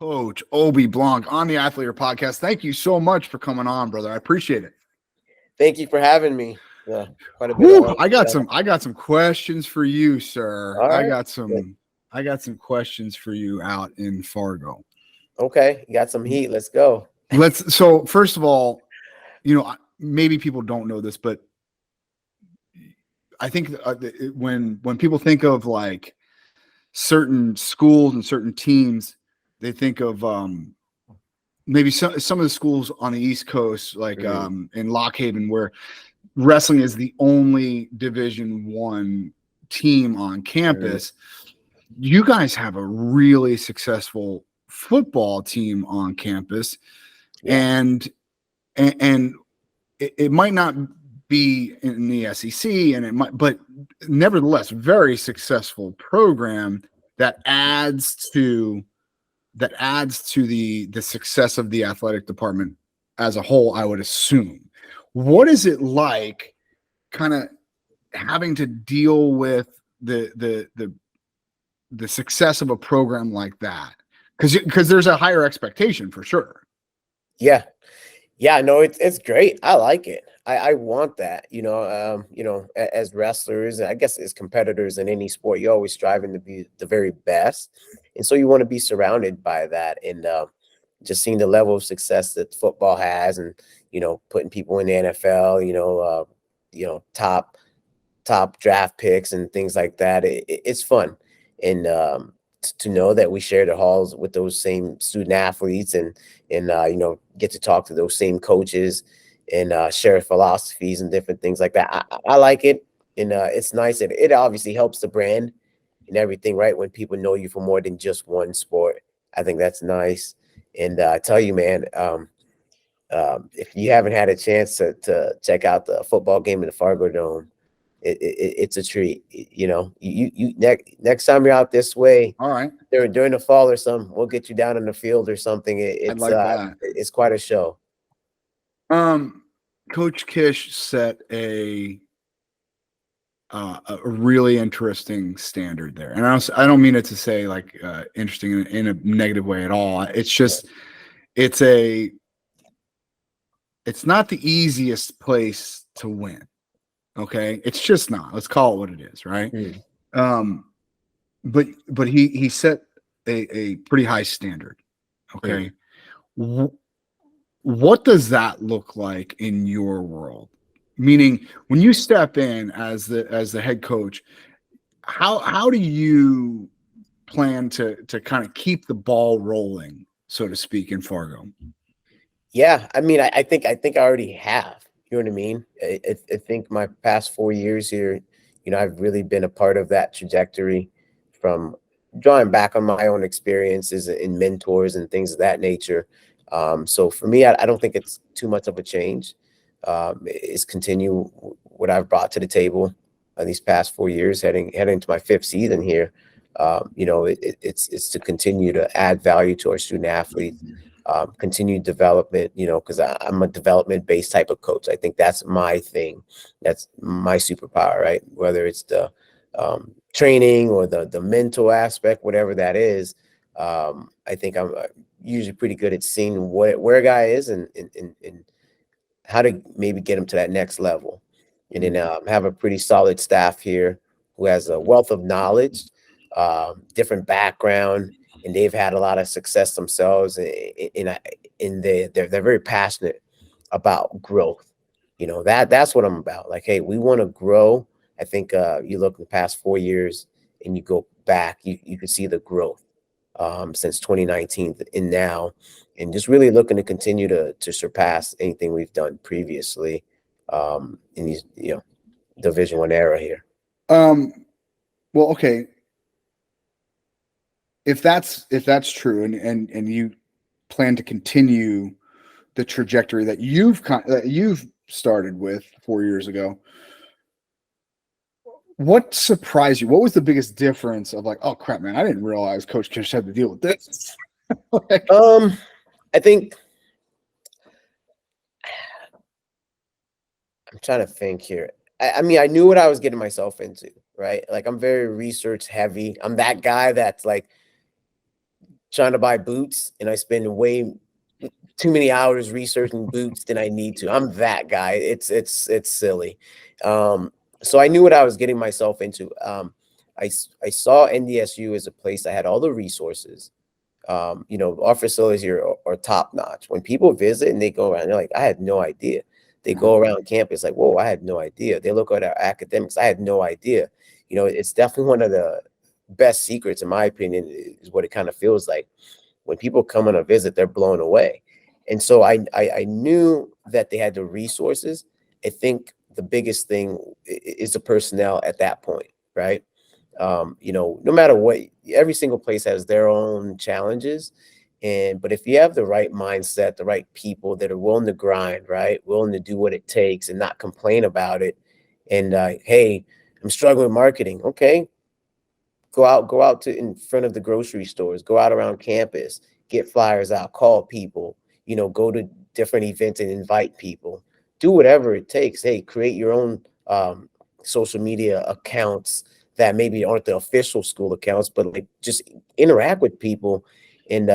Coach Obe Blanc on the Athletor Podcast. Thank you so much for coming on, brother. I appreciate it. Thank you for having me. Quite a bit. I got some questions for you, sir. All right. I got some questions for you out in Fargo. Okay, you got some heat. Let's go. So first of all, maybe people don't know this, but I think when people think of like certain schools and certain teams, they think of maybe some of the schools on the East Coast, like in Lock Haven, where wrestling is the only Division I team on campus. You guys have a really successful football team on campus, and it might not be in the SEC, but nevertheless, very successful program that adds to the success of the athletic department as a whole, I would assume. What is it like kind of having to deal with the success of a program like that? Because there's a higher expectation for sure. Yeah. No, it's great. I like it. I want that, as wrestlers, I guess as competitors in any sport, you're always striving to be the very best. And so you want to be surrounded by that. And just seeing the level of success that football has, and, putting people in the NFL, top draft picks and things like that. It's fun. And to know that we share the halls with those same student athletes and get to talk to those same coaches and share philosophies and different things like that. I like it. And it's nice. It obviously helps the brand and everything, right? When people know you for more than just one sport, I think that's nice. And I tell you, man, if you haven't had a chance to check out the football game in the Fargo Dome, it's a treat. You next time you're out this way, all right, during the fall or something, we'll get you down in the field or something. I'd like that. It's quite a show. Coach Kish set a really interesting standard there, and I don't mean it to say like interesting in a negative way at all. It's just it's not the easiest place to win. Okay, it's just not. Let's call it what it is, right? But he set a pretty high standard. Okay, what does that look like in your world? Meaning, when you step in as the head coach, how do you plan to kind of keep the ball rolling, so to speak, in Fargo? Yeah, I mean, I think I already have. You know what I mean? I think my past 4 years here, I've really been a part of that trajectory, from drawing back on my own experiences and mentors and things of that nature. So for me, I don't think it's too much of a change. It's continue what I've brought to the table these past 4 years, heading into my 5th season here. It's to continue to add value to our student athletes. Continued development, because I'm a development-based type of coach. I think that's my thing. That's my superpower, right? Whether it's the training or the mental aspect, whatever that is, I think I'm usually pretty good at seeing where a guy is and how to maybe get him to that next level. And then have a pretty solid staff here who has a wealth of knowledge, different background, and they've had a lot of success themselves, and they're very passionate about growth. That's what I'm about. Like, hey, we want to grow. I think you look in the past 4 years and you go back, you can see the growth since 2019 and now, and just really looking to continue to surpass anything we've done previously in these Division I era here. Well, okay. If that's true, and you plan to continue the trajectory that you've started with 4 years ago, what surprised you? What was the biggest difference of like, oh crap, man, I didn't realize Coach Kish had to deal with this? I think I'm trying to think here. I mean, I knew what I was getting myself into, right? Like, I'm very research heavy. I'm that guy that's like trying to buy boots, and I spend way too many hours researching boots than I need to. I'm that guy. It's silly. So I knew what I was getting myself into. I saw NDSU as a place that had all the resources. Our facilities here are top notch. When people visit and they go around, they're like, I had no idea. They go around campus like, whoa, I had no idea. They look at our academics. I had no idea. It's definitely one of the best secrets, in my opinion, is what it kind of feels like. When people come on a visit, they're blown away. And so I knew that they had the resources. I think the biggest thing is the personnel at that point, right? No matter what, every single place has their own challenges. But if you have the right mindset, the right people that are willing to grind, right? Willing to do what it takes and not complain about it. And hey, I'm struggling with marketing. Okay. Go out to in front of the grocery stores, go out around campus, get flyers out, call people, go to different events and invite people, do whatever it takes. Hey, create your own social media accounts that maybe aren't the official school accounts, but like just interact with people and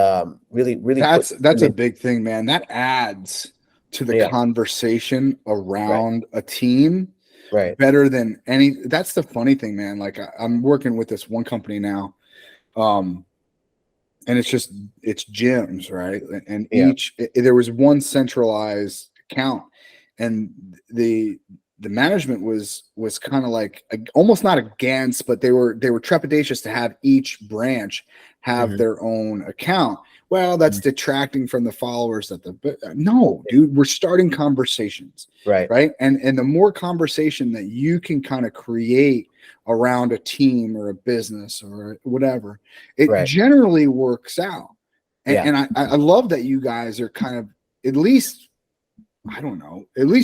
really that's a big thing, man. That adds to the conversation around a team better than any. That's the funny thing, man. Like I'm working with this one company now, and it's gyms, right? And there was one centralized account, and the management was kind of like almost not against, but they were trepidatious to have each branch have their own account. Well, that's detracting from the followers no, dude, we're starting conversations. Right. And the more conversation that you can kind of create around a team or a business or whatever, it generally works out. And I love that you guys are kind of at least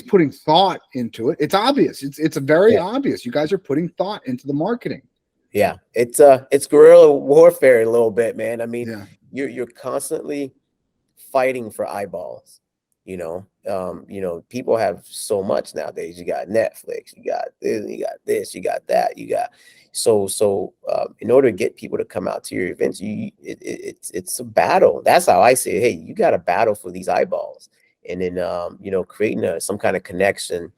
putting thought into it. It's obvious. It's a very obvious. You guys are putting thought into the marketing. Yeah, it's guerrilla warfare a little bit, man. I mean, you're constantly fighting for eyeballs. People have so much nowadays. You got Netflix, you got this, you got that, you got so in order to get people to come out to your events, it's a battle. That's how I say it. Hey, you got a battle for these eyeballs. And then creating some kind of connection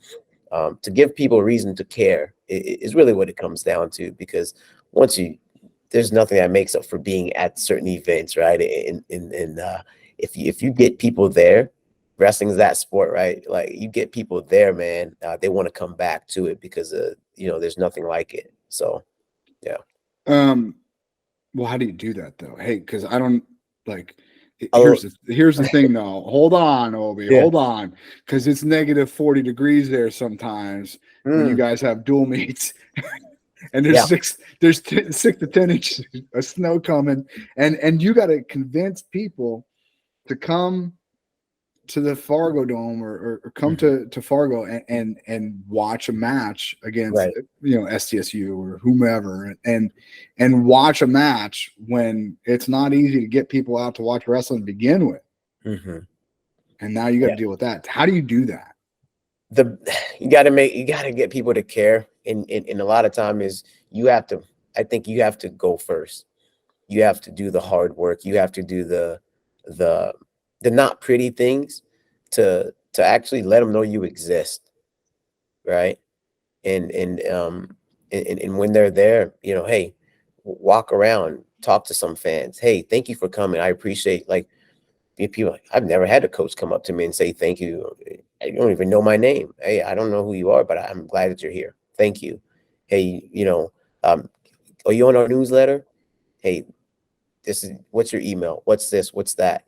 to give people a reason to care is really what it comes down to, because there's nothing that makes up for being at certain events, right? And if you get people there, wrestling is that sport, right? Like you get people there, man, they want to come back to it because there's nothing like it. So yeah. Well, how do you do that though? Hey, because I don't like. Here's the thing though. Hold on, Obi. Hold on, because it's negative 40 degrees there sometimes. When you guys have dual meets, and there's 6 to 10 inches of snow coming, and you got to convince people to come to the Fargo Dome or come to Fargo and watch a match against SDSU or whomever and watch a match when it's not easy to get people out to watch wrestling to begin with. And now you got to deal with that. How do you do that? You got to get people to care. And a lot of time is I think you have to go first. You have to do the hard work. You have to do the not pretty things to actually let them know you exist, right? And when they're there, hey, walk around, talk to some fans. Hey, thank you for coming. I appreciate, like, people. I've never had a coach come up to me and say thank you. You don't even know my name. Hey, I don't know who you are, but I'm glad that you're here. Thank you. Hey, are you on our newsletter? Hey, what's your email? What's this? What's that?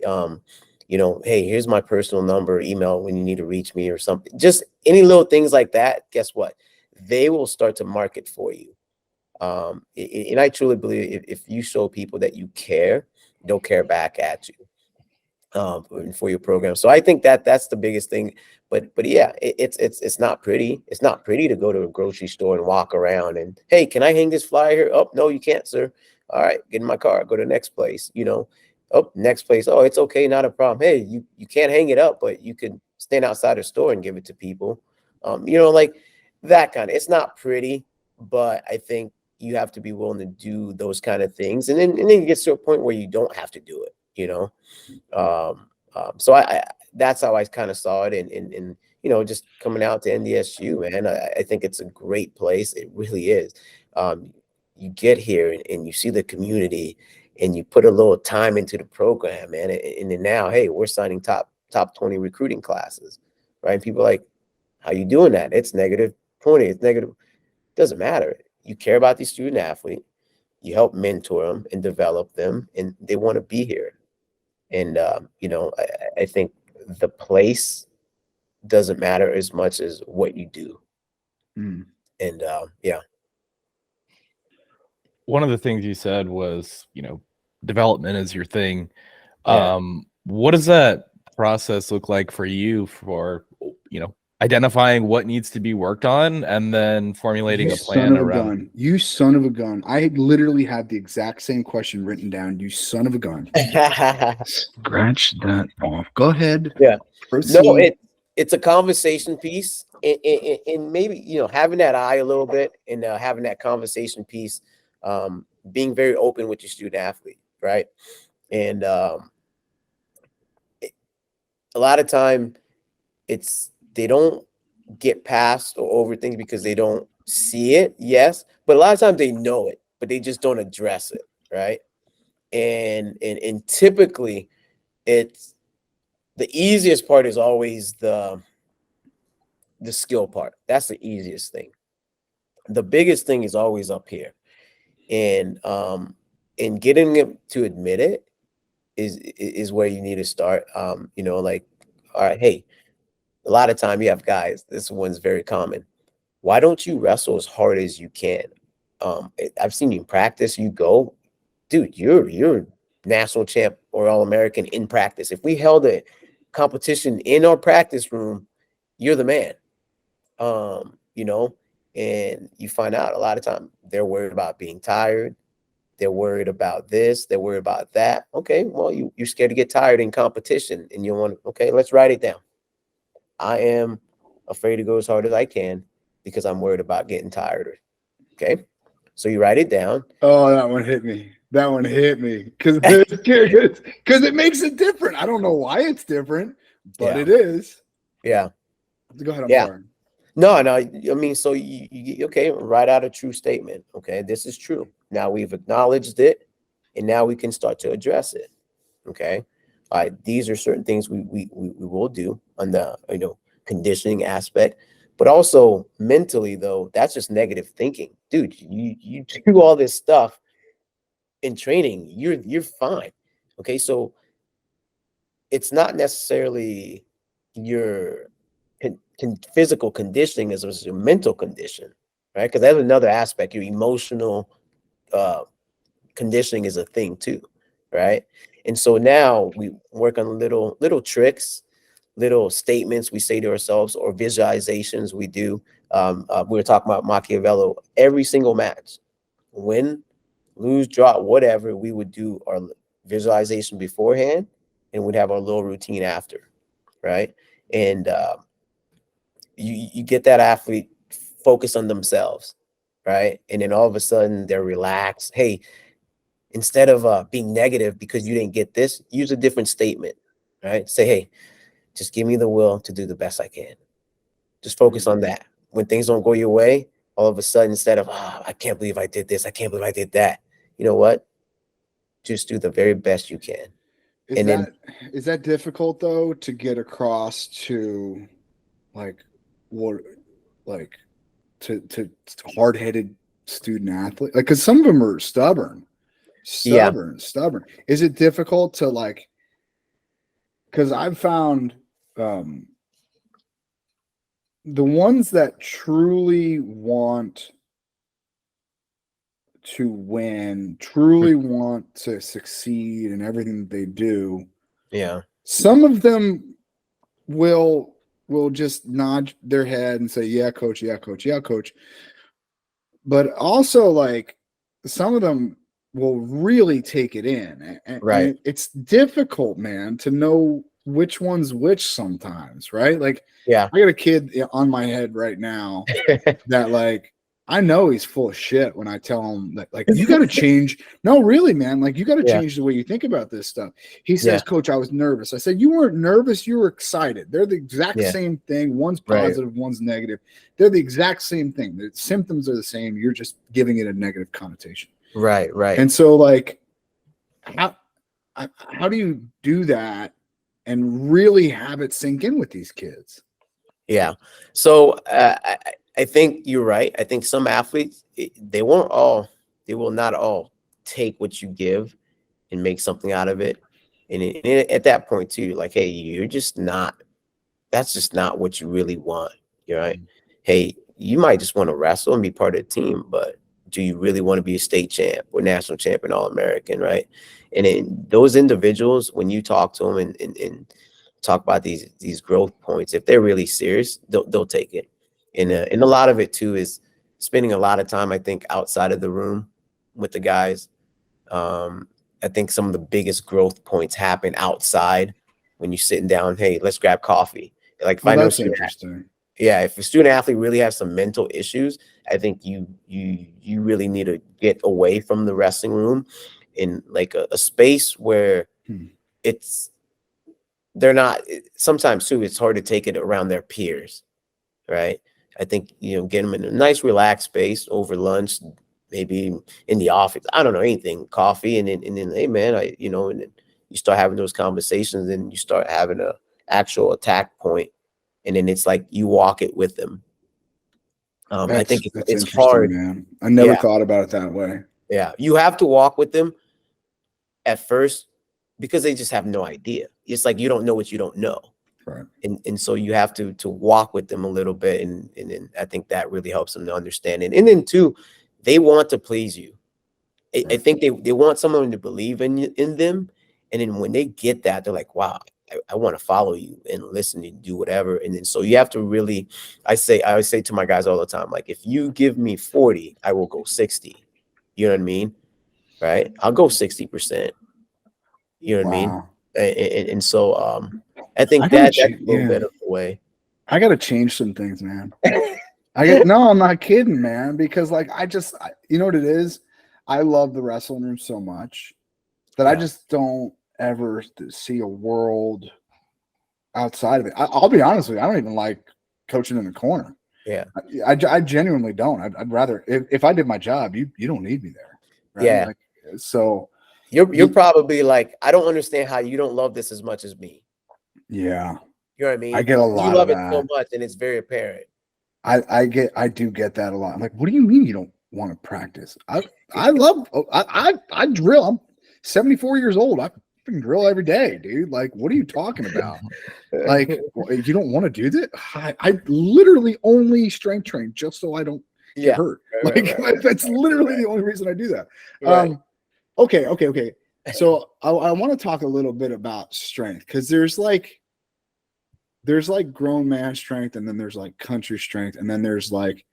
Hey, here's my personal number, email when you need to reach me or something. Just any little things like that. Guess what? They will start to market for you. And I truly believe if you show people that you care, they'll care back at you for your program. So I think that's the biggest thing. But yeah, it's not pretty. It's not pretty to go to a grocery store and walk around and, hey, can I hang this flyer here? Oh, no, you can't, sir. All right, get in my car, go to the next place, Oh, next place. Oh, it's okay, not a problem. Hey, you can't hang it up, but you can stand outside the store and give it to people. Like that kind of. It's not pretty, but I think you have to be willing to do those kind of things. And then it gets to a point where you don't have to do it, you know? So I that's how I kind of saw it. And, you know, just coming out to NDSU, man, I think it's a great place. It really is. You get here and you see the community and you put a little time into the program, man. And then now, hey, we're signing top 20 recruiting classes, right? And people are like, how you doing that? It's negative 20. It's negative. Doesn't matter. You care about the student athlete. You help mentor them and develop them, and they want to be here. And, you know, I think the place doesn't matter as much as what you do. Mm. And, yeah. One of the things you said was, you know, development is your thing. Yeah. What does that process look like for you for, you know, identifying what needs to be worked on and then formulating a plan around? You son of a gun. I literally had the exact same question written down. You son of a gun. Scratch that off. Go ahead. Yeah. Proceed. No, it's a conversation piece, and maybe, you know, having that eye a little bit and having that conversation piece, being very open with your student athlete, right? And a lot of time they don't get past or over things because they don't see it, yes, but a lot of times they know it, but they just don't address it, right? And typically it's the easiest part is always the skill part. That's the easiest thing. The biggest thing is always up here. And getting them to admit it is where you need to start. You know, like, all right, hey, a lot of time you have guys, this one's very common. Why don't you wrestle as hard as you can? I've seen you in practice, you go, dude, you're national champ or All-American in practice. If we held a competition in our practice room, you're the man. You know, and you find out a lot of time they're worried about being tired. They're worried about this. They're worried about that. Okay, well, you're scared to get tired in competition and you want to, okay, let's write it down. I am afraid to go as hard as I can because I'm worried about getting tired. Okay, so you write it down. Oh, that one hit me. That one hit me because it makes it different. I don't know why it's different, but it is. Yeah. Go ahead. I'm sorry. No. I mean, so you okay, write out a true statement. Okay, this is true. Now we've acknowledged it, and now we can start to address it. Okay. All right, these are certain things we will do on the, you know, conditioning aspect, but also mentally though, that's just negative thinking. Dude, you do all this stuff in training, you're fine. Okay, so it's not necessarily your physical conditioning as your mental condition, right? Because that's another aspect. Your emotional conditioning is a thing too, right? And so now we work on little tricks, little statements we say to ourselves or visualizations we do. We were talking about Machiavelli. Every single match, win, lose, draw, whatever, we would do our visualization beforehand and we'd have our little routine after, right? And you get that athlete focus on themselves, right? And then all of a sudden they're relaxed. Hey, instead of being negative because you didn't get this, use a different statement, right? Say, hey, just give me the will to do the best I can. Just focus on that. When things don't go your way, all of a sudden, instead of, I can't believe I did this, I can't believe I did that. You know what? Just do the very best you can. Is that difficult though to get across to to hard-headed student athlete? Like, because some of them are stubborn. Is it difficult to because I've found the ones that truly want to win, truly want to succeed in everything that they do. Yeah. Some of them will just nod their head and say, yeah, coach, yeah, coach, yeah, coach. But also some of them will really take it in. Right. And it's difficult, man, to know which one's which sometimes, right? I got a kid on my head right now that I know he's full of shit when I tell him that, like, you got to change. No, really, man. Like, you got to change the way you think about this stuff. He says, Coach, I was nervous. I said, you weren't nervous. You were excited. They're the exact same thing. One's positive, one's negative. They're the exact same thing. The symptoms are the same. You're just giving it a negative connotation. Right. And so, like, how do you do that and really have it sink in with these kids? Yeah. So I think you're right. I think some athletes, they will not all take what you give and make something out of it. And at that point too, like, hey, that's just not what you really want. You're right. Hey, you might just want to wrestle and be part of the team, but do you really want to be a state champ or national champion, All-American, right? And then those individuals, when you talk to them and talk about these growth points, if they're really serious, they'll take it. And a lot of it too is spending a lot of time, I think, outside of the room with the guys. I think some of the biggest growth points happen outside when you're sitting down. Hey, let's grab coffee. Like, if I know that's interesting. If a student athlete really has some mental issues, I think you really need to get away from the wrestling room in like a space where they're not. Sometimes too, it's hard to take it around their peers, right? I think, get them in a nice relaxed space over lunch, maybe in the office. I don't know, anything, coffee, and then hey man, and then you start having those conversations, and you start having a actual attack point. And then it's like you walk it with them. I think it's hard, man. I never thought about it that way. Yeah, you have to walk with them at first because they just have no idea. It's like you don't know what you don't know, right? And so you have to walk with them a little bit, and then I think that really helps them to understand it. And then too, they want to please you. I think they want someone to believe in them, and then when they get that, they're like, wow. I want to follow you and listen and do whatever. And then so you have to really, I always say to my guys all the time, like, if you give me 40, I will go 60. You know what I mean? Right? I'll go 60%. You know what I mean? And so I think that's a little bit of the way. I got to change some things, man. No, I'm not kidding, man. Because like, you know what it is? I love the wrestling room so much that I just don't ever see a world outside of it. I'll be honest with you, I don't even like coaching in the corner. Yeah, I genuinely don't. I'd rather, if I did my job, you don't need me there. Right? Yeah. Like, so you're probably like, I don't understand how you don't love this as much as me. Yeah. You know what I mean? I get a lot. You love of it that. so much, and it's very apparent. I do get that a lot. I'm like, what do you mean you don't want to practice? I drill. I'm 74 years old. I freaking drill every day, dude. Like, what are you talking about? Like, you don't want to do that? I literally only strength train just so I don't get hurt. Right. That's literally the only reason I do that. Right. Okay. So I want to talk a little bit about strength, because there's like grown man strength, and then there's like country strength, and then there's like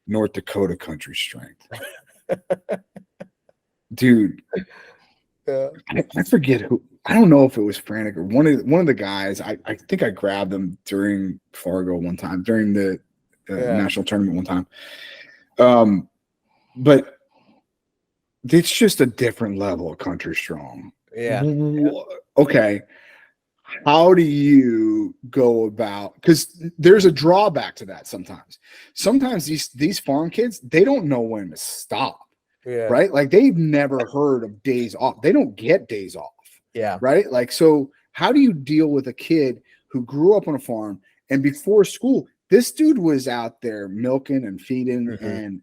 North Dakota country strength. Dude. I forget who. I don't know if it was Frantic or one of the guys. I think I grabbed them during Fargo one time, during the national tournament one time. But it's just a different level of country strong. Yeah. Okay. How do you go about? Because there's a drawback to that sometimes. Sometimes these farm kids, they don't know when to stop. Yeah. Right. Like, they've never heard of days off. They don't get days off. Yeah. Right. Like, so how do you deal with a kid who grew up on a farm, and before school, this dude was out there milking and feeding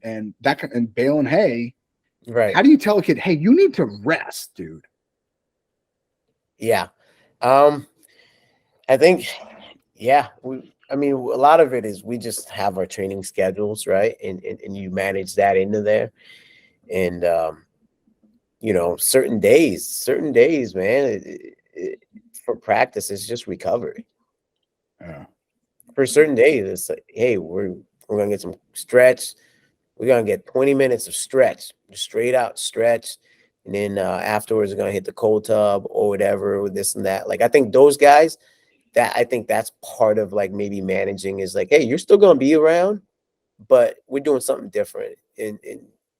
and baling hay. Right. How do you tell a kid, hey, you need to rest, dude? Yeah. I think, a lot of it is we just have our training schedules, right? And you manage that into there. And, certain days, man, for practice, it's just recovery. Yeah. For certain days, it's like, hey, we're going to get some stretch. We're going to get 20 minutes of stretch, just straight out stretch. And then afterwards, we're going to hit the cold tub or whatever, with this and that. Like, I think those guys, that's part of like maybe managing, is like, hey, you're still going to be around, but we're doing something different. And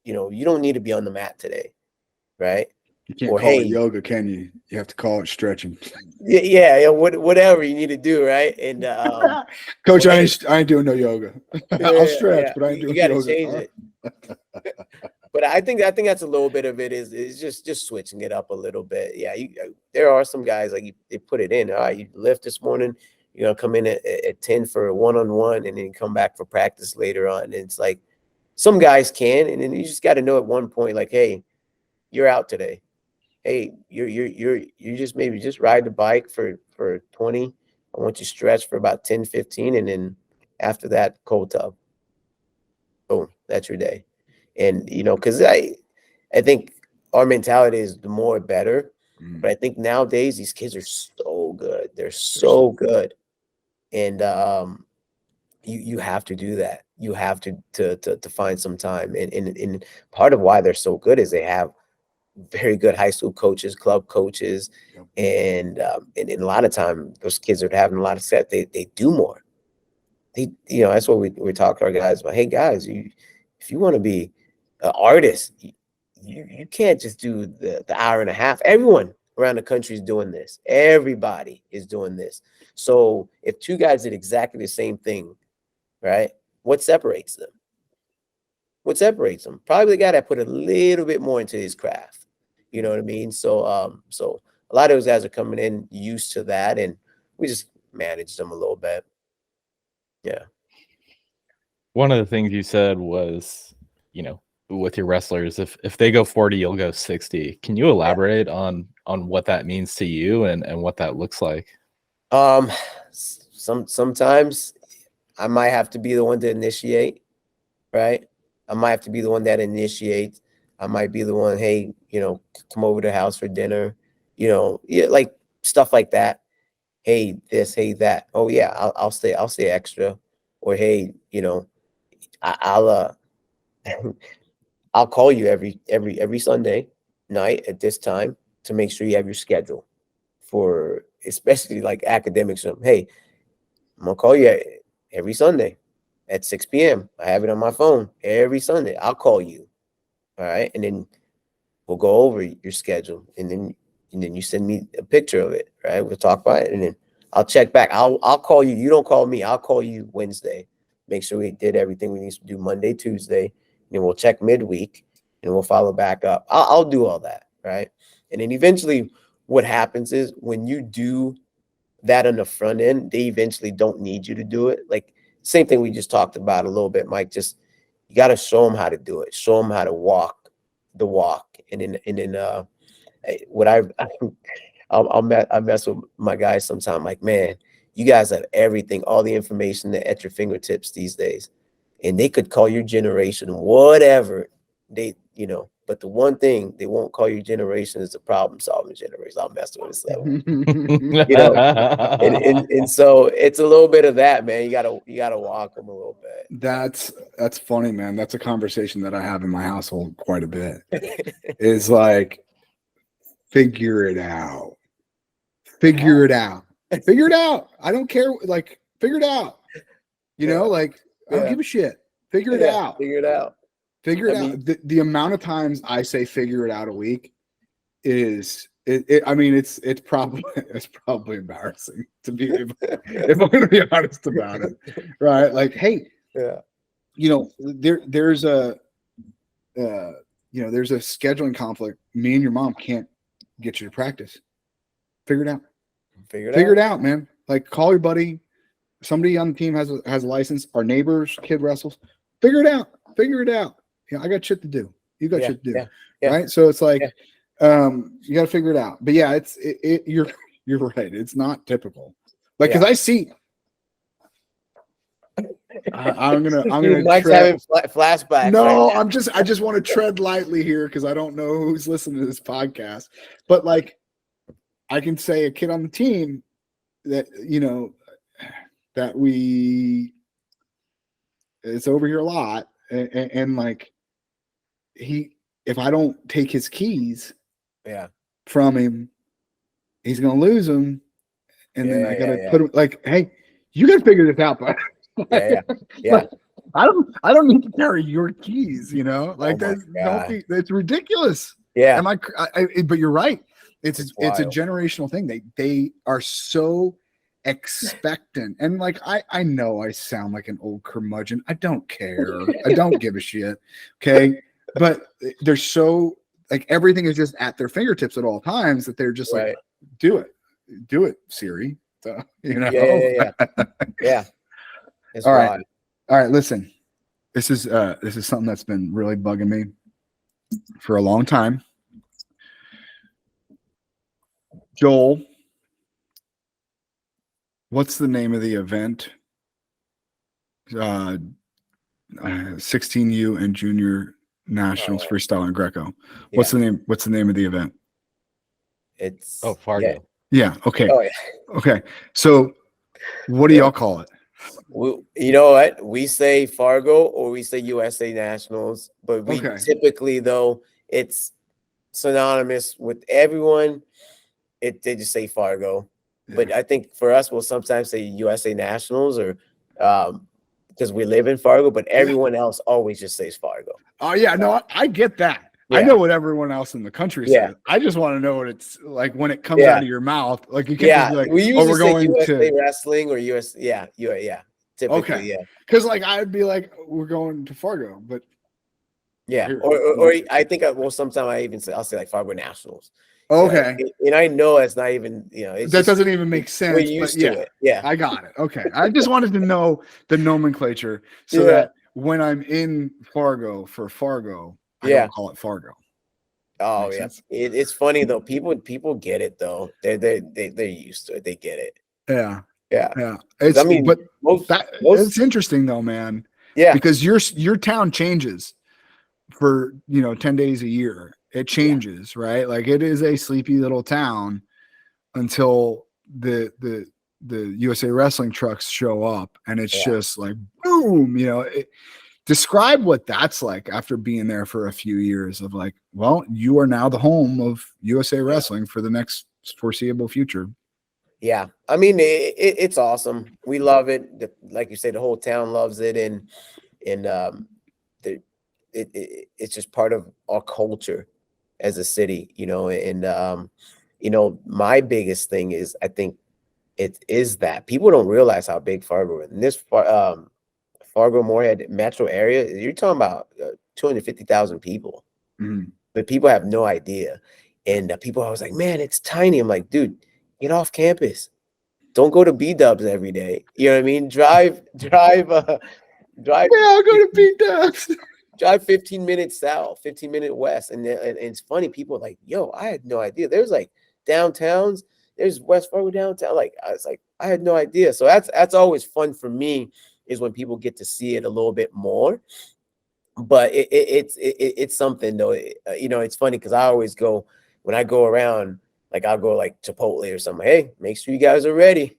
you know, you don't need to be on the mat today, right? You can't Or, call hey, it yoga, can you? You have to call it stretching. yeah, whatever you need to do, right? And Coach, or, I hey, ain't doing no yoga. I'll stretch, but I ain't you doing got to yoga. change it. But I think that's a little bit of it is just switching it up a little bit. Yeah, there are some guys like they put it in. All right, you lift this morning, you're gonna come in at 10 for a one-on-one, and then come back for practice later on. And it's like some guys can, and then you just got to know at one point, like, hey, you're out today. Hey, you just maybe just ride the bike for 20. I want you to stretch for about 10, 15, and then after that, cold tub. Boom, that's your day. And you know, because I think our mentality is the more better. But I think nowadays these kids are so good. They're so good. And you have to do that. You have to find some time. And part of why they're so good is they have very good high school coaches, club coaches, and a lot of time those kids are having a lot of set. They do more. You know, that's what we talk to our guys about. Hey guys, if you want to be an artist, you can't just do the hour and a half. Everyone around the country is doing this. Everybody is doing this. So if two guys did exactly the same thing, right? What separates them? What separates them? Probably the guy that put a little bit more into his craft. You know what I mean? So so a lot of those guys are coming in used to that, and we just manage them a little bit. Yeah. One of the things you said was, you know, with your wrestlers, if they go 40, you'll go 60. Can you elaborate on what that means to you and what that looks like? Sometimes I might have to be the one to initiate, right? I might have to be the one that initiates. I might be the one, hey, you know, come over to the house for dinner, you know, yeah, like stuff like that. Hey, this, hey, that. Oh yeah, I'll stay extra. Or hey, you know, I'll I'll call you every Sunday night at this time to make sure you have your schedule for especially like academics. Hey, I'm gonna call you every Sunday at 6 p.m. I have it on my phone every Sunday. I'll call you. All right. And then we'll go over your schedule. And then you send me a picture of it. Right. We'll talk about it. And then I'll check back. I'll call you. You don't call me. I'll call you Wednesday. Make sure we did everything we need to do Monday, Tuesday. And then we'll check midweek and we'll follow back up. I'll do all that. Right. And then eventually what happens is when you do that on the front end, they eventually don't need you to do it. Like same thing we just talked about a little bit, Mike. Just you got to show them how to do it. Show them how to walk the walk. And then what I mess with my guys sometimes. Like, man, you guys have everything, all the information at your fingertips these days, and they could call your generation whatever they, you know. But the one thing they won't call your generation is the problem-solving generation. I'll mess with it, you know. And so it's a little bit of that, man. You gotta walk them a little bit. That's funny, man. That's a conversation that I have in my household quite a bit. Is like, figure it out. Figure it out. Figure it out. I don't care. Like, figure it out. You know, like I don't give a shit. Figure it out. Figure it out. Figure it out. The amount of times I say figure it out a week is I mean, it's probably embarrassing to be if I'm gonna be honest about it. Right. Like, hey, you know, there's a scheduling conflict. Me and your mom can't get you to practice. Figure it out. Figure it out, man. Like, call your buddy. Somebody on the team has a license. Our neighbor's kid wrestles. Figure it out. Figure it out. You know, I got shit to do. You got shit to do. Right. So it's like, you got to figure it out. But yeah, you're right. It's not typical. Like, cause I see, I'm gonna Mike's having flashbacks. No, right? I just want to tread lightly here because I don't know who's listening to this podcast. But like, I can say a kid on the team that, you know, that it's over here a lot, and like if I don't take his keys from him, he's gonna lose them, and then I gotta put him like, hey, you gotta figure this out, bud. I don't need to carry your keys, like Oh my that's ridiculous. Yeah. But you're right. It's a wild. generational thing. They are so expectant. And like, I know I sound like an old curmudgeon. I don't care. I don't give a shit. Okay. But they're so like, everything is just at their fingertips at all times that they're just like, do it, Siri. So, Yeah. It's all wild. right. All right. Listen, this is something that's been really bugging me for a long time. Joel, what's the name of the event? 16U and junior nationals freestyle and Greco. What's the name? What's the name of the event? It's Fargo. Yeah. Okay. Oh, yeah. Okay. So, what do y'all call it? You know what? We say Fargo or we say USA Nationals, but we typically, though, it's synonymous with everyone. They just say Fargo. Yeah. But I think for us, we'll sometimes say USA Nationals or because we live in Fargo, but everyone else always just says Fargo. Oh, yeah. No, I get that. Yeah. I know what everyone else in the country says. I just want to know what it's like when it comes out of your mouth. Like you can't be like, we usually we're say going USA to Wrestling or US. Yeah. Typically, Because like I'd be like, we're going to Fargo, but or I think sometimes I'll say like Fargo Nationals. Okay. And I know it's not even, that doesn't even make sense. We're used to it. Yeah. I got it. Okay. I just wanted to know the nomenclature so that when I'm in Fargo for Fargo, I don't call it Fargo. Oh, yeah. It's funny though. People get it though. They're used to it. They get it. Yeah. Yeah. It's it's interesting though, man. Yeah. Because your town changes for 10 days a year. It changes, right? Like it is a sleepy little town until the USA Wrestling trucks show up, and it's just like boom. Describe what that's like after being there for a few years of like, well, you are now the home of USA Wrestling for the next foreseeable future. Yeah, I mean it's awesome. We love it. Like you say, the whole town loves it, and it's just part of our culture as a city, and my biggest thing is I think it is that people don't realize how big Fargo is. And this Fargo Moorhead metro area, you're talking about 250,000 people, but people have no idea. And people are always like, man, it's tiny. I'm like, dude, get off campus. Don't go to B-dubs every day. You know what I mean? Drive. Yeah, I'll go to B-dubs. Drive 15 minutes south, 15 minutes west. And it's funny. People are like, yo, I had no idea. There's like downtowns. There's West Fargo downtown. Like, I had no idea. So that's always fun for me, is when people get to see it a little bit more. But it's something though. It's funny because I always go, when I go around, like I'll go like Chipotle or something. Hey, make sure you guys are ready.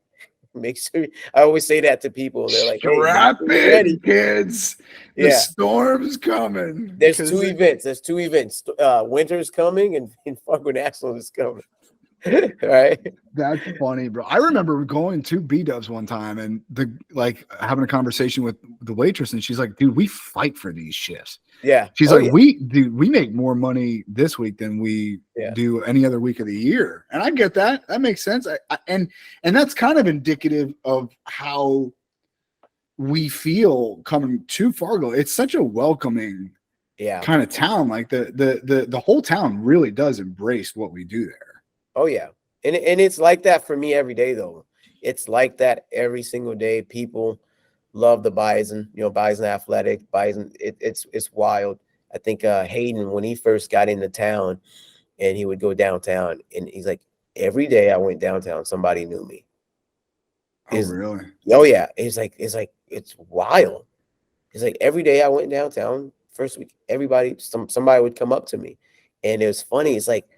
Make sure. I always say that to people. They're like, strap in, kids. The storm's coming. There's two events. Winter's coming and Fargo National is coming. Right. That's funny, bro. I remember going to B-dubs one time and having a conversation with the waitress, and she's like, dude, we fight for these shifts. Yeah. She's we make more money this week than we do any other week of the year. And I get that. That makes sense. And that's kind of indicative of how we feel coming to Fargo. It's such a welcoming kind of town. Like the whole town really does embrace what we do there. Oh yeah. And it's like that for me every day though. It's like that every single day. People love the Bison, Bison Athletic, Bison. It's wild. I think Hayden, when he first got into town and he would go downtown, and he's like, every day I went downtown, somebody knew me. Oh, really? Oh yeah. It's it's wild. It's like every day I went downtown, first week, somebody would come up to me. And it was funny. It's like,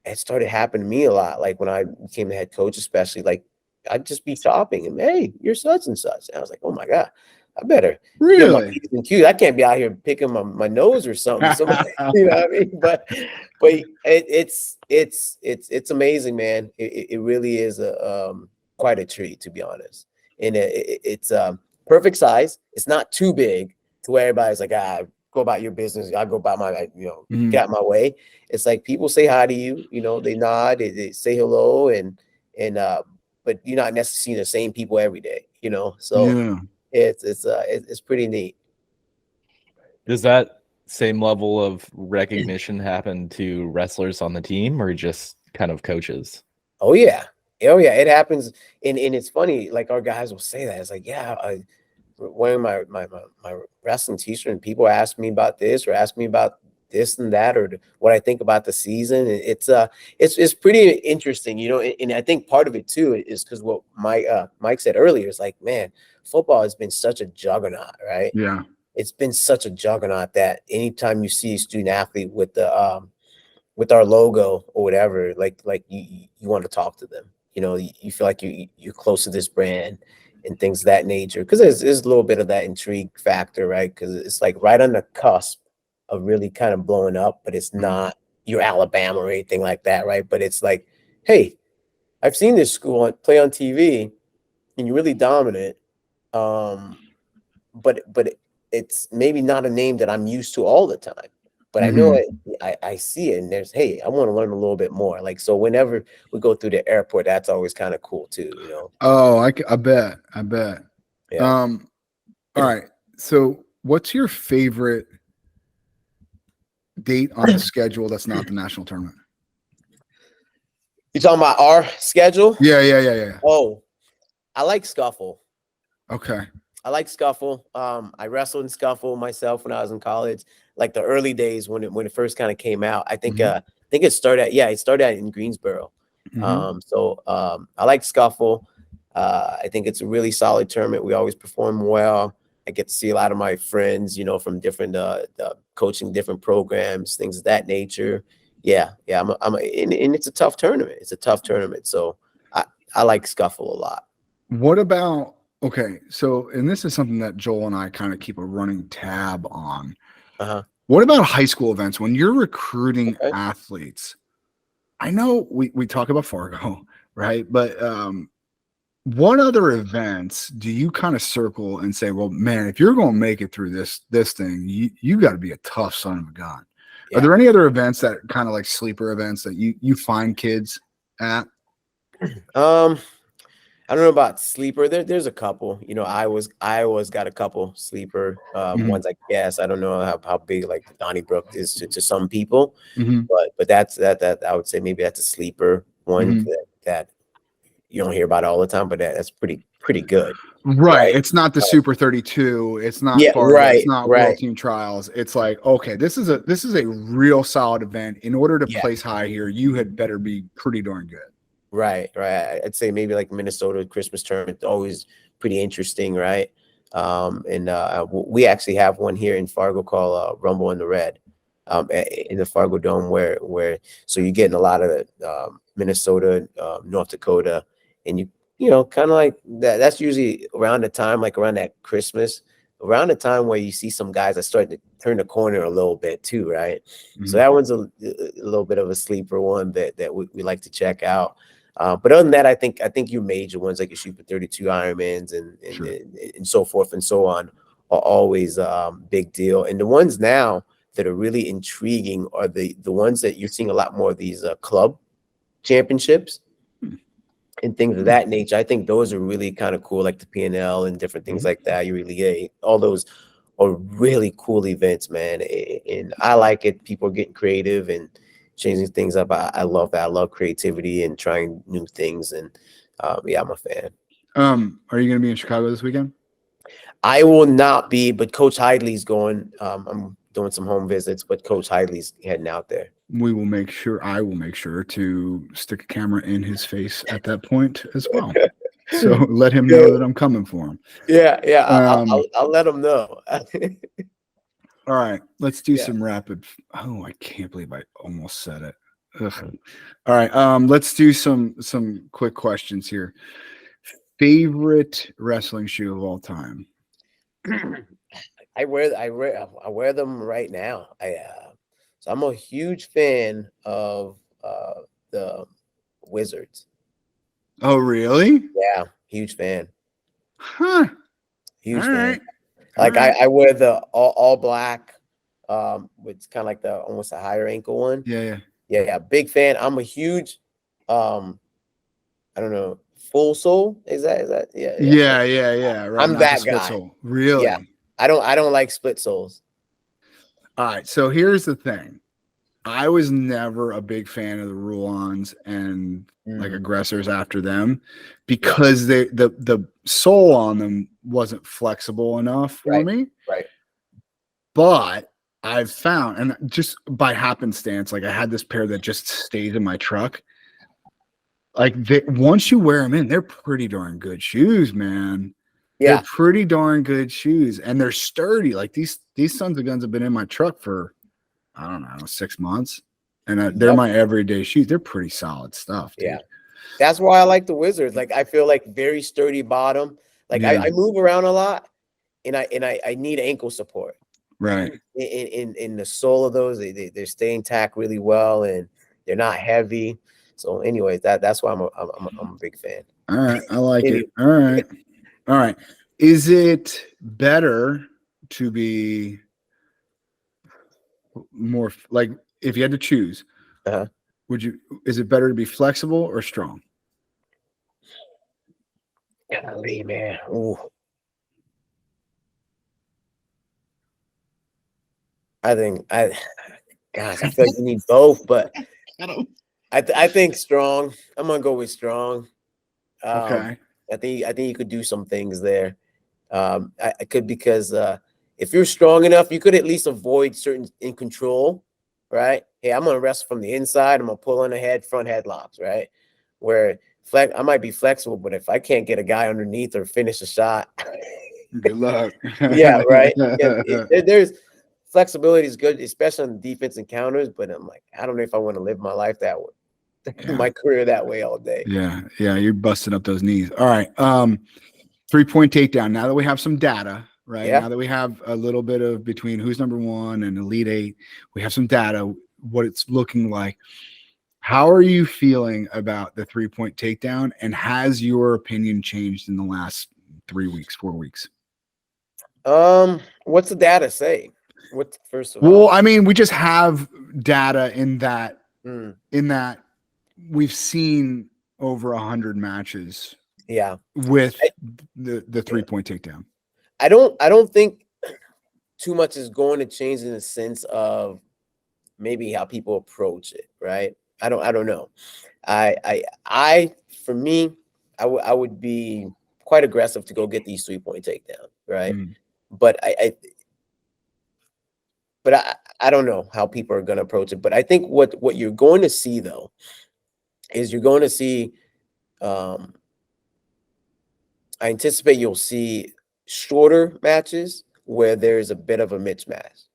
it started happening to me a lot. Like when I became the head coach, especially, like I'd just be shopping and, hey, you're such and such. And I was like, oh my God, I better. Really? I can't be out here picking my nose or something. You know what I mean? But it's amazing, man. It really is quite a treat, to be honest. And it's perfect size. It's not too big to where everybody's like, go about your business. I go about my, get out my way. It's like people say hi to you, they nod, they say hello, and but you're not necessarily seeing the same people every day, So Yeah. it's pretty neat. Does that same level of recognition happen to wrestlers on the team or just kind of coaches? Oh yeah, it happens, and it's funny. Like our guys will say that. It's like, wearing my wrestling t-shirt, and people ask me about this or ask me about this and that, or what I think about the season. It's pretty interesting, and I think part of it too is because what Mike said earlier is like, man, football has been such a juggernaut, right? Yeah. It's been such a juggernaut that anytime you see a student athlete with the with our logo or whatever, like you want to talk to them, you feel like you're close to this brand and things of that nature, because there's a little bit of that intrigue factor, right? Because it's like right on the cusp of really kind of blowing up, but it's not your Alabama or anything like that, right? But it's like, hey, I've seen this school play on TV and you're really dominant, but it's maybe not a name that I'm used to all the time, but I know it. I see it, and there's, hey, I want to learn a little bit more. Like, so whenever we go through the airport, that's always kind of cool too, Oh, I bet. Yeah. All right. So what's your favorite date on the schedule that's not the national tournament? You talking about our schedule? Yeah. Oh, I like Scuffle. Okay. I like Scuffle. I wrestled in Scuffle myself when I was in college, like the early days when it first kind of came out. I think it started in Greensboro. So I like Scuffle. I think it's a really solid tournament. We always perform well. I get to see a lot of my friends, from different coaching different programs, things of that nature. Yeah. And it's a tough tournament. So I like Scuffle a lot. What about, okay, so, and this is something that Joel and I kind of keep a running tab on. What about high school events when you're recruiting athletes? I know we talk about Fargo, right? But what other events do you kind of circle and say, well, man, if you're going to make it through this thing, you got to be a tough son of a gun. Yeah. Are there any other events that kind of like sleeper events that you find kids at? I don't know about sleeper. There's a couple. Iowa's got a couple sleeper ones, I guess. I don't know how big like Donnybrook is to some people, but that's that I would say maybe that's a sleeper one that you don't hear about all the time, but that's pretty good. Right. It's not the Super 32. It's not Fargo. It's not World Team Trials. It's like, okay, this is a real solid event. In order to place high here, you had better be pretty darn good. Right. I'd say maybe like Minnesota Christmas tournament, always pretty interesting, right? And we actually have one here in Fargo called Rumble in the Red, in the Fargo Dome, where so you're getting a lot of Minnesota, North Dakota, and you kind of like that. That's usually around the time, like around that Christmas, around the time where you see some guys that start to turn the corner a little bit too, right? So that one's a little bit of a sleeper one that we like to check out. But other than that, I think your major ones like your Super 32 Ironmans and so forth and so on are always big deal. And the ones now that are really intriguing are the ones that you're seeing a lot more of these club championships and things of that nature. I think those are really kind of cool, like the PNL and different things like that. You really get all those are really cool events, man. And I like it. People are getting creative and changing things up. I love that. I love creativity and trying new things. And I'm a fan. Are you going to be in Chicago this weekend? I will not be, but Coach Hidley's going. I'm doing some home visits, but Coach Hidley's heading out there. I will make sure to stick a camera in his face at that point as well. So let him know that I'm coming for him. Yeah. I'll let him know. All right, let's do some rapid. Oh, I can't believe I almost said it. Ugh. All right, let's do some quick questions here. Favorite wrestling shoe of all time? I wear them right now. So I'm a huge fan of the Wizards. Oh, really? Yeah, huge fan. Huh. Huge fan. Right. Like right. I wear the all black, with kind of like the almost a higher ankle one. Yeah. Yeah, big fan. I'm a huge, I don't know, full sole. Is that? Yeah. Yeah. Right. I'm Not the that split guy. sole. Really? Yeah, I don't like split soles. All right. So here's the thing. I was never a big fan of the rule-ons and like aggressors after them because the sole on them wasn't flexible enough for me. Right. But I've found, and just by happenstance, like I had this pair that just stays in my truck. Like once you wear them in, they're pretty darn good shoes, man. Yeah. They're pretty darn good shoes, and they're sturdy. Like these sons of guns have been in my truck for, I don't know, 6 months, and they're my everyday shoes. They're pretty solid stuff, dude. Yeah, that's why I like the Wizards. Like I feel like very sturdy bottom. Like I move around a lot, and I need ankle support. Right. In the sole of those, they stay intact really well, and they're not heavy. So, anyways, that's why I'm a big fan. All right, I like it. All right. Is it better to be more like if you had to choose? Is it better to be flexible or strong? Golly, man. Ooh. I feel like you need both, but I think strong. I'm gonna go with strong. Okay. I think you could do some things there. I could because if you're strong enough, you could at least avoid certain in control, right? Hey, I'm gonna wrestle from the inside. I'm gonna pull on the front headlocks, right? Where I might be flexible, but if I can't get a guy underneath or finish a shot, good luck. Yeah, right. There's flexibility is good, especially on defense encounters. But I'm like, I don't know if I want to live my life that way, my career that way all day. Yeah, you're busting up those knees. All right. 3-point takedown. Now that we have some data, right? Yeah. Now that we have a little bit of between who's number one and Elite Eight, we have some data, what it's looking like. How are you feeling about the 3-point takedown? And has your opinion changed in the last 3 weeks, 4 weeks? What's the data say? What's first of all? Well, I mean, we just have data in that we've seen over 100 matches. Yeah, with the 3-point takedown. I don't think too much is going to change in the sense of maybe how people approach it, right? I don't know. For me, I would be quite aggressive to go get these 3-point takedown, right? But I don't know how people are going to approach it. But I think what you're going to see though is you're going to see. I anticipate you'll see shorter matches where there's a bit of a mismatch,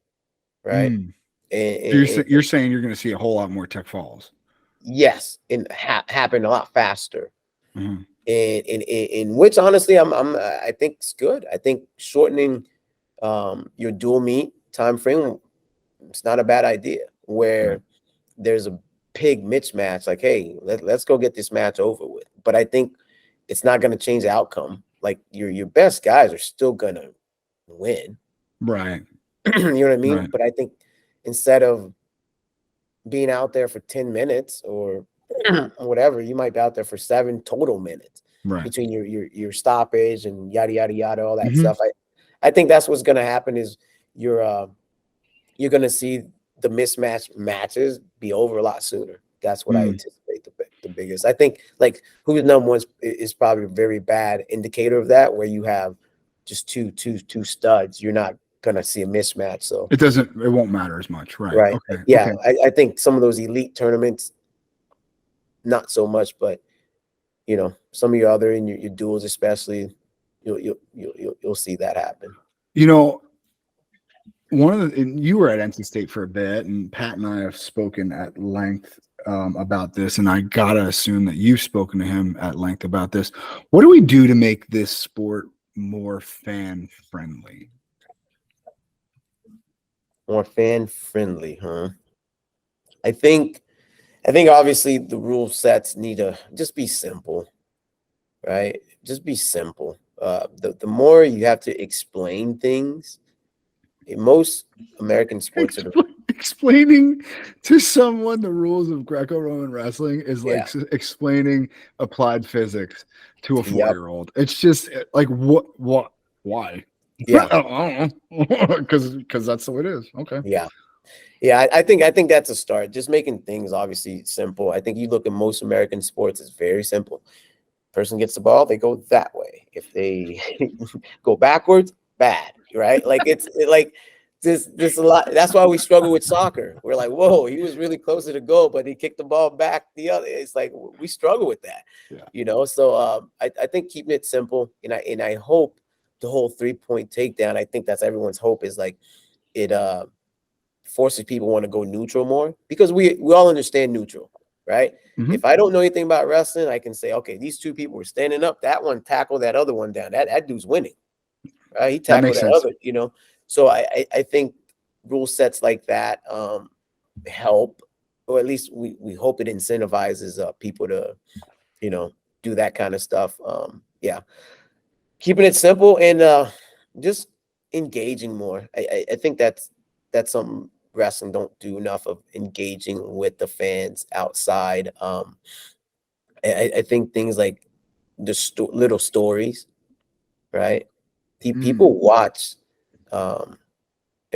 right? And you're saying you're going to see a whole lot more tech falls. Yes, and happen a lot faster. And which honestly, I think it's good. I think shortening your dual meet time frame, it's not a bad idea. Where there's a big mismatch, like, hey, let's go get this match over with. But I think it's not going to change the outcome. Like your best guys are still going to win. Right. You know what I mean? Right. But I think instead of being out there for 10 minutes or whatever, you might be out there for 7 total minutes between your stoppage and yada, yada, yada, all that stuff. I think that's what's going to happen is you're going to see the mismatched matches be over a lot sooner. That's what I anticipate the biggest. I think like who's number one is probably a very bad indicator of that, where you have just two studs. You're not gonna see a mismatch. So it won't matter as much, right? Right. Okay. Yeah. Okay. I think some of those elite tournaments, not so much, but some of your other in your duels, especially, you'll see that happen. You were at NC State for a bit, and Pat and I have spoken at length about this, and I gotta assume that you've spoken to him at length about this. What do we do to make this sport more fan friendly? More fan friendly, huh? I think obviously the rule sets need to just be simple, right? Just be simple. The more you have to explain things, in most American sports are Explaining to someone the rules of Greco-Roman wrestling is like explaining applied physics to a 4-year-old. It's just like, what, why? Yeah. I don't know. Because that's the way it is. Okay. Yeah, I think that's a start. Just making things obviously simple. I think you look at most American sports, it's very simple. Person gets the ball, they go that way. If they go backwards, bad, right? Like it's like this a lot. That's why we struggle with soccer. We're like, whoa, he was really close to the goal, but he kicked the ball back the other. It's like we struggle with that, So I think keeping it simple, and I hope the whole 3-point takedown. I think that's everyone's hope, is like it forces people want to go neutral more, because we all understand neutral, right? Mm-hmm. If I don't know anything about wrestling, I can say, okay, these two people were standing up. That one tackled that other one down. That dude's winning, right? He tackled that other, So I think rule sets like that help, or at least we hope it incentivizes people to, do that kind of stuff. Keeping it simple and just engaging more. I think that's something wrestling don't do enough of, engaging with the fans outside. I think things like the little stories, right? People watch and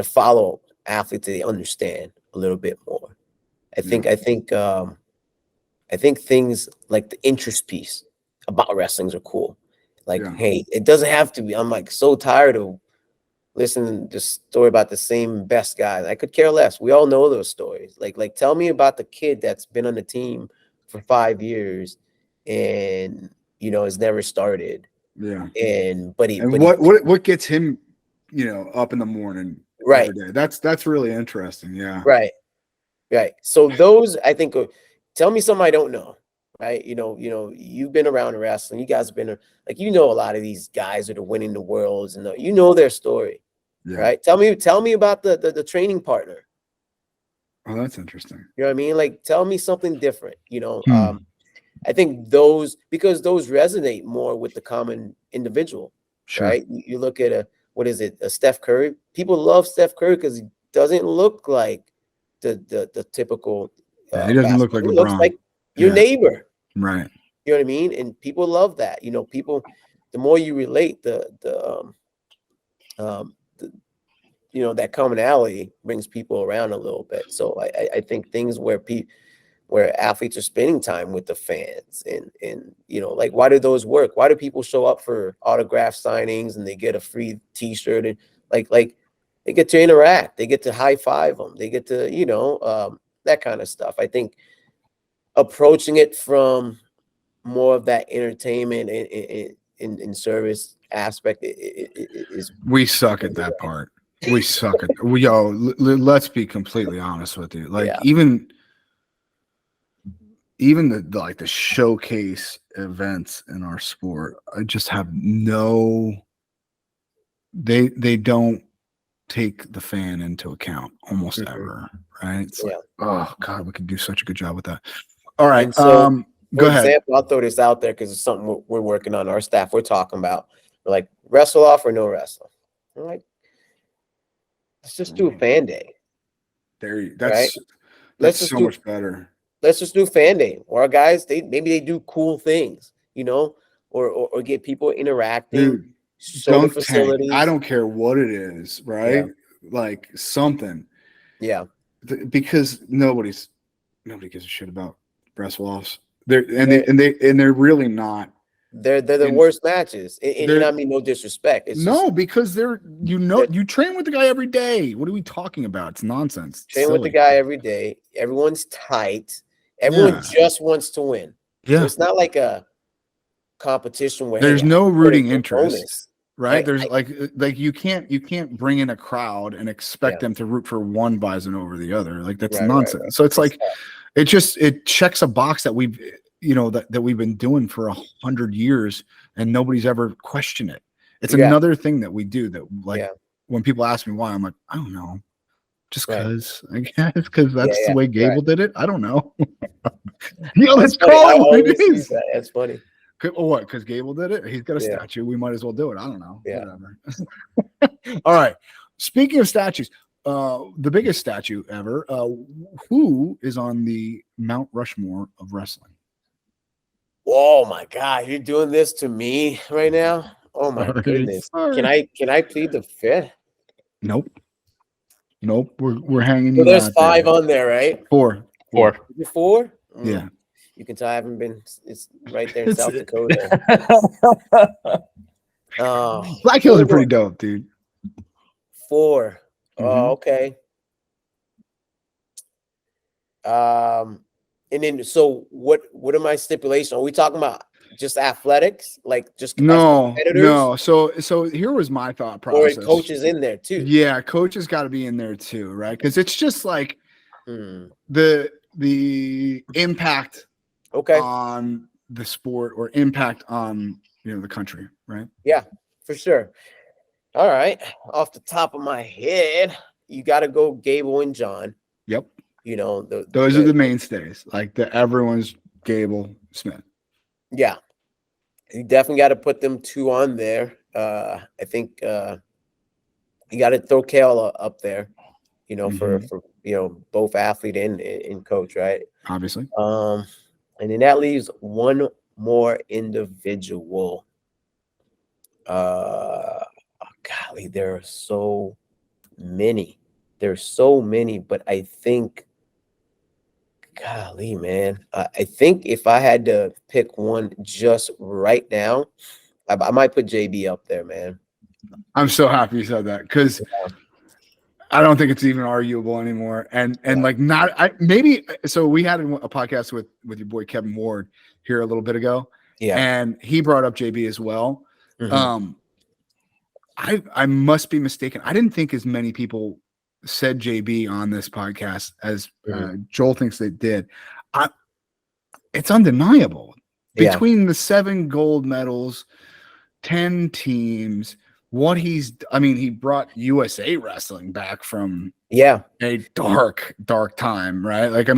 follow athletes, they understand a little bit more. I think things like the interest piece about wrestlings are cool. Like, hey, it doesn't have to be. I'm like so tired of listening to the story about the same best guys. I could care less. We all know those stories. Like tell me about the kid that's been on the team for 5 years and has never started. Yeah. But what gets him, up in the morning, right? Every day. That's really interesting. Yeah. Right. So those, I think, tell me something I don't know. Right. You've been around wrestling. You guys have been like, a lot of these guys that are winning the worlds, and their story. Yeah. Right. Tell me about the training partner. Oh, that's interesting. You know what I mean? Like, tell me something different. I think those resonate more with the common individual. Sure. Right. You look at a Steph Curry. People love Steph Curry because he doesn't look like the typical. He doesn't look like LeBron. He looks like your neighbor. Right. You know what I mean? And people love that. People, the more you relate, that commonality brings people around a little bit. So I think things where athletes are spending time with the fans and like, why do those work? Why do people show up for autograph signings and they get a free t-shirt and like they get to interact, they get to high five them, they get to, that kind of stuff. I think approaching it from more of that entertainment and service aspect is. We suck at that part. We suck at let's be completely honest with you. Like even the showcase events in our sport, I just have they don't take the fan into account almost ever. Right. It's like, oh God, we could do such a good job with that. All right. So, go ahead. Example, I'll throw this out there because it's something we're working on. Our staff, we're talking about. We're like, wrestle off or no wrestle. We're like, let's just do a fan day. That's so much better. Let's just do fan day. Or our guys, maybe they do cool things, or get people interacting. Dude, don't facilities. I don't care what it is, right? Yeah. Like something. Yeah. Because nobody gives a shit about wrestle offs. They're really not. They're the worst matches. And I mean no disrespect. It's because you train with the guy every day. What are we talking about? It's nonsense. Train with the guy every day. Everyone's tight. Everyone just wants to win. Yeah. So it's not like a competition where there's no rooting interest. Right. There's like you can't bring in a crowd and expect them to root for one bison over the other. Like that's nonsense. Right. So it's like it checks a box that we've that we've been doing for 100 years and nobody's ever questioned it. It's another thing that we do that when people ask me why, I'm like, I don't know. Just because I guess because that's the way Gable did it. I don't know. Let's call it what it is. That's funny. What? Because Gable did it. He's got a Yeah. statue. We might as well do it. I don't know. Yeah. Whatever. All right. Speaking of statues, the biggest statue ever. Who is on the Mount Rushmore of wrestling? Oh my God, you're doing this to me right now? Oh my goodness. Sorry. Can I plead the fifth? Nope. We're hanging. So you there's out 5 there. on there, right? Four. Is it 4? Yeah. You can tell I haven't been. It's right there in It's- South Dakota. Oh, Black Hills are pretty dope, dude. 4. Oh, Mhm. okay. And then so what are my stipulations? Are we talking about just athletics, like just as No. competitors? So here was my thought Or process. coaches in there too? Yeah, coach has got to be in there too, right? Because it's just like Hmm. the impact Okay. on the sport or impact on the country, right? Yeah, for sure. All right. Off the top of my head, you got to go Gable and John. Yep. Those are the mainstays, like everyone's Gable Smith. Yeah, you definitely got to put them 2 on there. I think you got to throw Kale up there, for both athlete and coach, right? Obviously. And then that leaves one more individual. Golly, there are so many. There's so many, but I think, golly, man, I think if I had to pick one just right now, I might put JB up there, man. I'm so happy you said that because I don't think it's even arguable anymore. And like so we had a podcast with your boy Kevin Ward here a little bit ago. Yeah. And he brought up JB as well. Mhm. I must be mistaken. I didn't think as many people said JB on this podcast as Joel thinks they did. It's undeniable. Between the 7 gold medals, 10 teams, he brought USA wrestling back from a dark time, right? Like,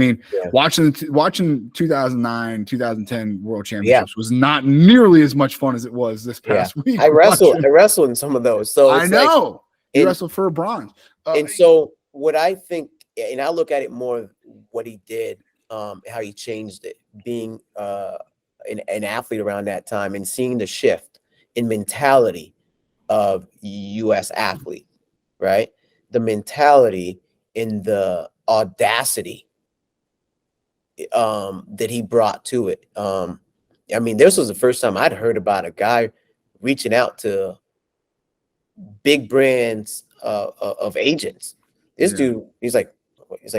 watching 2009, 2010 World Championships was not nearly as much fun as it was this past week. I wrestled in some of those. So I know you wrestled for a bronze. And so what I think, and I look at it more what he did, how he changed it, being an athlete around that time and seeing the shift in mentality of U.S. athlete, right? The mentality in the audacity that he brought to it. This was the first time I'd heard about a guy reaching out to big brands of agents. This dude, he's like,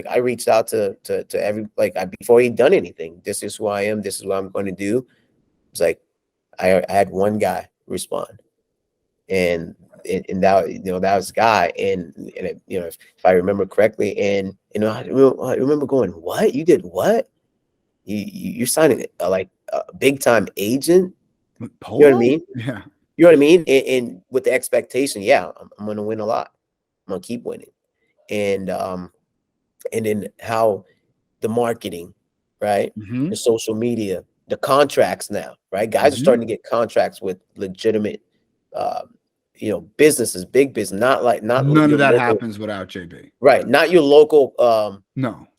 I reached out to every, before he'd done anything. This is who I am. This is what I'm going to do. It's like, I had one guy respond, and that, that was the guy. And if I remember correctly, and I remember going, what? You did what? You're signing a big time agent? Polo? You know what I mean? Yeah. You know what I mean? And with the expectation, I'm going to win a lot. I'm going to keep winning. And then how the marketing, right? Mm-hmm. The social media, the contracts now, right? Guys are starting to get contracts with legitimate, businesses, big business, not none of that happens without JB. Right. Not your local,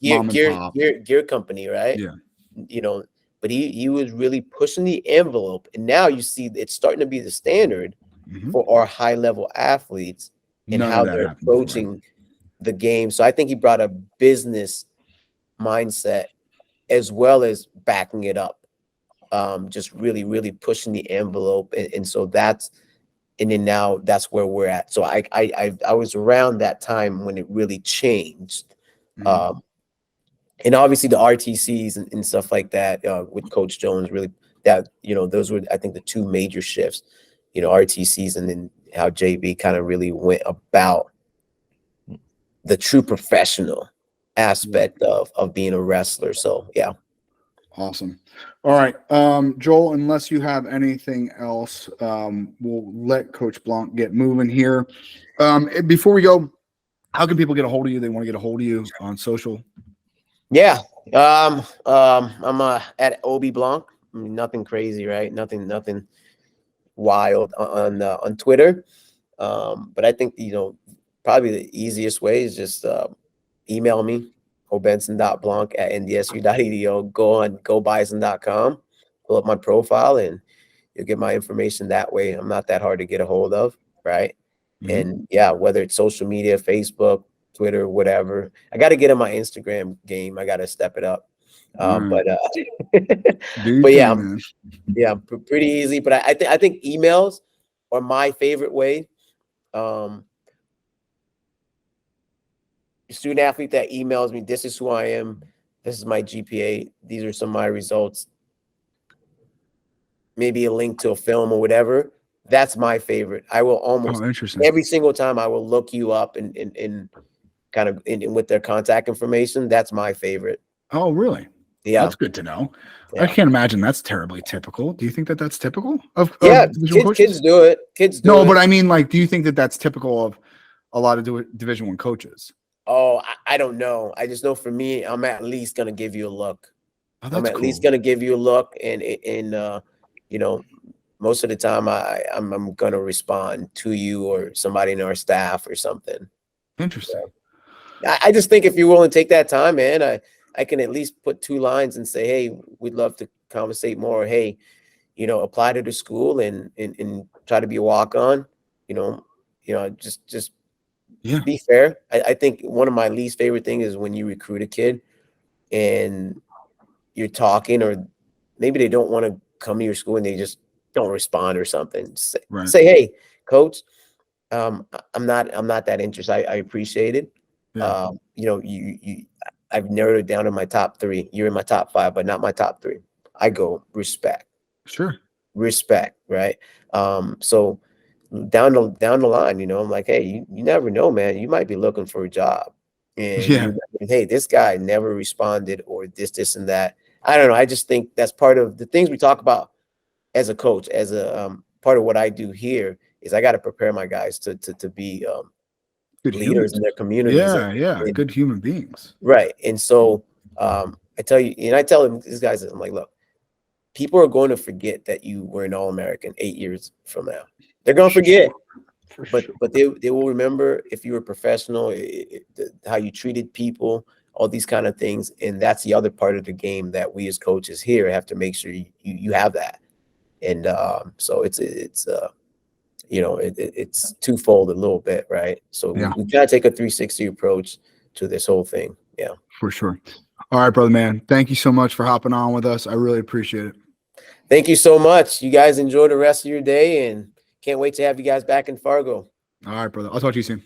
gear company, right? Yeah. But he was really pushing the envelope. And now you see it's starting to be the standard for our high level athletes and how they're approaching the game. So I think he brought a business mindset as well as backing it up, just really, really pushing the envelope. And so then now that's where we're at. So I was around that time when it really changed. And obviously the RTCs and stuff like that with Coach Jones, really those were, I think, the 2 major shifts, RTCs, and then how JB kind of really went about the true professional aspect of being a wrestler. So, yeah. Awesome. All right. Joel, unless you have anything else, we'll let Coach Blanc get moving here. Before we go, how can people get a hold of you? They want to get a hold of you on social. Yeah. I'm at Obe Blanc nothing crazy, right? Nothing wild on Twitter. But I think, probably the easiest way is just email me, obenson.blanc@ndsu.edu. Go on gobison.com, pull up my profile, and you'll get my information that way. I'm not that hard to get a hold of, right? And yeah, whether it's social media, Facebook, Twitter, whatever. I got to get in my Instagram game. I got to step it up. But yeah, pretty easy. But I think emails are my favorite way. Student athlete that emails me, this is who I am, this is my GPA, these are some of my results, maybe a link to a film or whatever. That's my favorite. I will almost every single time I will look you up and kind of with their contact information. That's my favorite. Oh, really? Yeah, that's good to know. Yeah. I can't imagine that's terribly typical. Do you think that that's typical of kids do it? Kids do it. No, but I mean, like, do you think that that's typical of a lot of Division I coaches? Oh, I don't know. I just know for me, I'm at least gonna give you a look. I'm at least gonna give you a look, and most of the time I'm gonna respond to you or somebody in our staff or something. Interesting. So, I just think if you're willing to take that time, man, I can at least put 2 lines and say, hey, we'd love to conversate more. Hey, apply to the school and try to be a walk-on. Just be fair. I think one of my least favorite things is when you recruit a kid and you're talking, or maybe they don't want to come to your school and they just don't respond or something. Say, hey, coach, I'm not that interested. I appreciate it. Yeah. I've narrowed it down to my top 3. You're in my top 5, but not my top 3. I go respect. Sure. Respect, right? So down the line, I'm like, hey, you never know, man. You might be looking for a job. And hey, this guy never responded, or this and that. I don't know. I just think that's part of the things we talk about as a coach, as a part of what I do here is I got to prepare my guys to be good leaders in their communities. Good human beings. Right. And so I tell them, these guys, I'm like, look, people are going to forget that you were an All-American 8 years from now. They're going to forget. But they will remember if you were professional, how you treated people, all these kind of things. And that's the other part of the game that we as coaches here have to make sure you have that. And so it's twofold a little bit, right? So we got to take a 360 approach to this whole thing. Yeah, for sure. All right, brother, man. Thank you so much for hopping on with us. I really appreciate it. Thank you so much. You guys enjoy the rest of your day, and can't wait to have you guys back in Fargo. All right, brother. I'll talk to you soon.